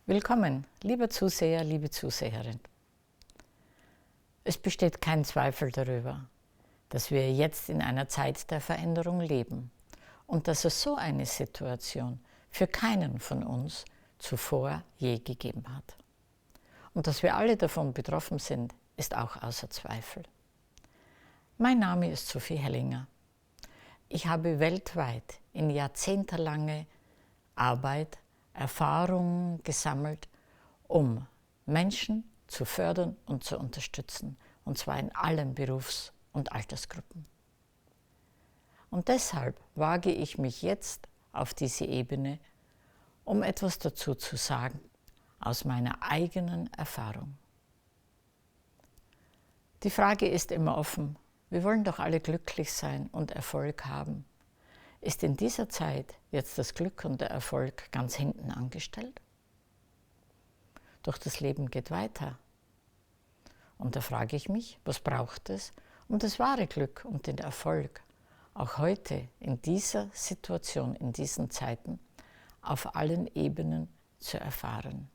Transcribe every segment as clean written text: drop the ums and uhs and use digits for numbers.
Willkommen, lieber Zuseher, liebe Zuseherin. Es besteht kein Zweifel darüber, dass wir jetzt in einer Zeit der Veränderung leben und dass es so eine Situation für keinen von uns zuvor je gegeben hat. Und dass wir alle davon betroffen sind, ist auch außer Zweifel. Mein Name ist Sophie Hellinger. Ich habe weltweit in jahrzehntelange Arbeit Erfahrungen gesammelt, um Menschen zu fördern und zu unterstützen, und zwar in allen Berufs- und Altersgruppen. Und deshalb wage ich mich jetzt auf diese Ebene, um etwas dazu zu sagen aus meiner eigenen Erfahrung. Die Frage ist immer offen: Wir wollen doch alle glücklich sein und Erfolg haben. Ist in dieser Zeit jetzt das Glück und der Erfolg ganz hinten angestellt? Doch das Leben geht weiter. Und da frage ich mich, was braucht es, um das wahre Glück und den Erfolg auch heute in dieser Situation, in diesen Zeiten, auf allen Ebenen zu erfahren?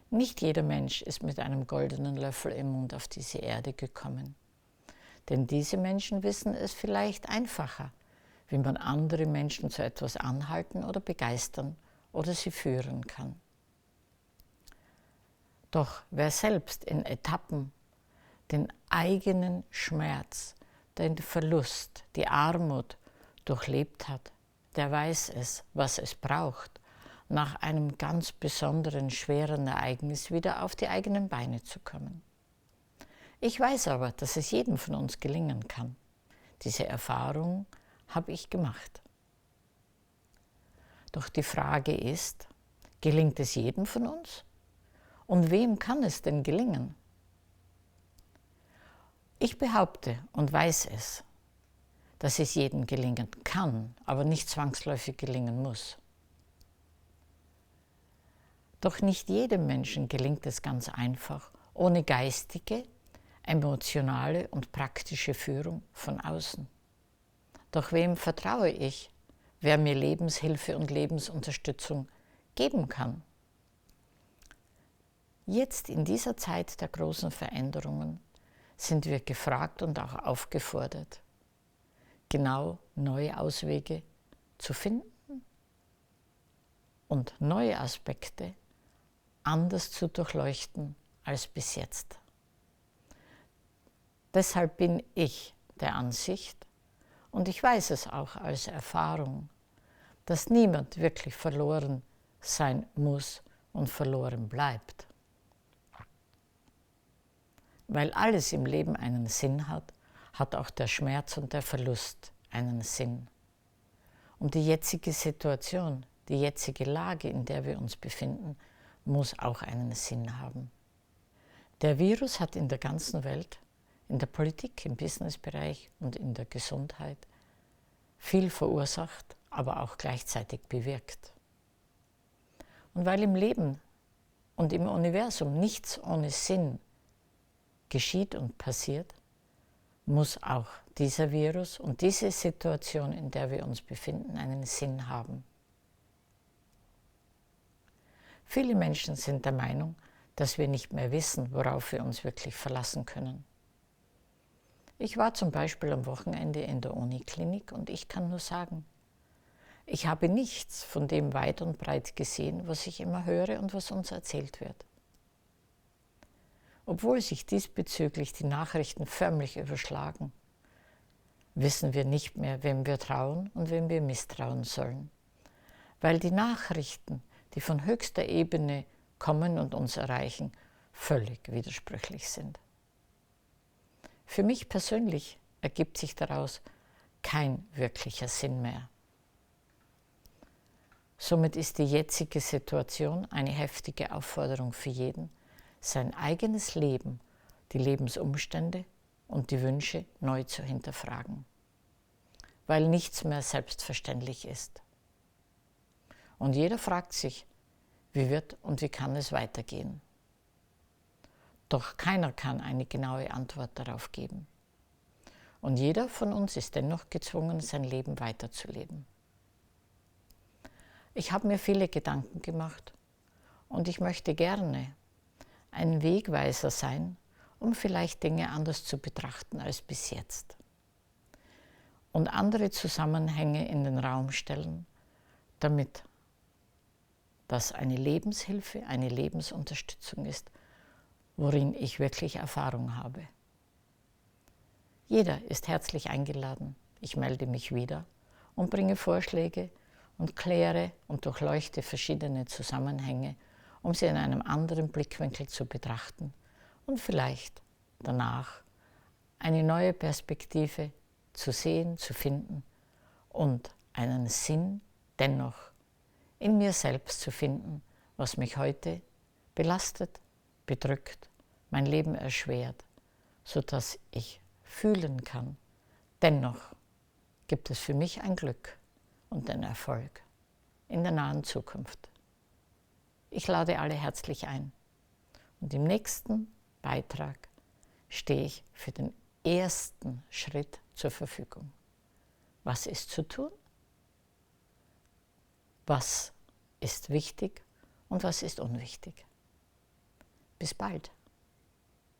Nicht jeder Mensch ist mit einem goldenen Löffel im Mund auf diese Erde gekommen. Denn diese Menschen wissen es vielleicht einfacher, wie man andere Menschen zu etwas anhalten oder begeistern oder sie führen kann. Doch wer selbst in Etappen den eigenen Schmerz, den Verlust, die Armut durchlebt hat, der weiß es, was es braucht, nach einem ganz besonderen, schweren Ereignis wieder auf die eigenen Beine zu kommen. Ich weiß aber, dass es jedem von uns gelingen kann. Diese Erfahrung habe ich gemacht. Doch die Frage ist, gelingt es jedem von uns? Und wem kann es denn gelingen? Ich behaupte und weiß es, dass es jedem gelingen kann, aber nicht zwangsläufig gelingen muss. Doch nicht jedem Menschen gelingt es ganz einfach, ohne geistige, emotionale und praktische Führung von außen. Doch wem vertraue ich, wer mir Lebenshilfe und Lebensunterstützung geben kann? Jetzt in dieser Zeit der großen Veränderungen sind wir gefragt und auch aufgefordert, genau neue Auswege zu finden und neue Aspekte anders zu durchleuchten als bis jetzt. Deshalb bin ich der Ansicht, und ich weiß es auch als Erfahrung, dass niemand wirklich verloren sein muss und verloren bleibt. Weil alles im Leben einen Sinn hat, hat auch der Schmerz und der Verlust einen Sinn. Und die jetzige Situation, die jetzige Lage, in der wir uns befinden, muss auch einen Sinn haben. Der Virus hat in der ganzen Welt, in der Politik, im Businessbereich und in der Gesundheit viel verursacht, aber auch gleichzeitig bewirkt. Und weil im Leben und im Universum nichts ohne Sinn geschieht und passiert, muss auch dieser Virus und diese Situation, in der wir uns befinden, einen Sinn haben. Viele Menschen sind der Meinung, dass wir nicht mehr wissen, worauf wir uns wirklich verlassen können. Ich war zum Beispiel am Wochenende in der Uniklinik und ich kann nur sagen, ich habe nichts von dem weit und breit gesehen, was ich immer höre und was uns erzählt wird. Obwohl sich diesbezüglich die Nachrichten förmlich überschlagen, wissen wir nicht mehr, wem wir trauen und wem wir misstrauen sollen, weil die Nachrichten, die von höchster Ebene kommen und uns erreichen, völlig widersprüchlich sind. Für mich persönlich ergibt sich daraus kein wirklicher Sinn mehr. Somit ist die jetzige Situation eine heftige Aufforderung für jeden, sein eigenes Leben, die Lebensumstände und die Wünsche neu zu hinterfragen, weil nichts mehr selbstverständlich ist. Und jeder fragt sich, wie wird und wie kann es weitergehen? Doch keiner kann eine genaue Antwort darauf geben. Und jeder von uns ist dennoch gezwungen, sein Leben weiterzuleben. Ich habe mir viele Gedanken gemacht Und ich möchte gerne ein Wegweiser sein, um vielleicht Dinge anders zu betrachten als bis jetzt. Und andere Zusammenhänge in den Raum stellen, damit das eine Lebenshilfe, eine Lebensunterstützung ist, worin ich wirklich Erfahrung habe. Jeder ist herzlich eingeladen. Ich melde mich wieder und bringe Vorschläge und kläre und durchleuchte verschiedene Zusammenhänge, um sie in einem anderen Blickwinkel zu betrachten und vielleicht danach eine neue Perspektive zu sehen, zu finden und einen Sinn dennoch in mir selbst zu finden, was mich heute belastet, bedrückt, mein Leben erschwert, sodass ich fühlen kann. Dennoch gibt es für mich ein Glück und den Erfolg in der nahen Zukunft. Ich lade alle herzlich ein und im nächsten Beitrag stehe ich für den ersten Schritt zur Verfügung. Was ist zu tun? Was ist wichtig und was ist unwichtig? Bis bald.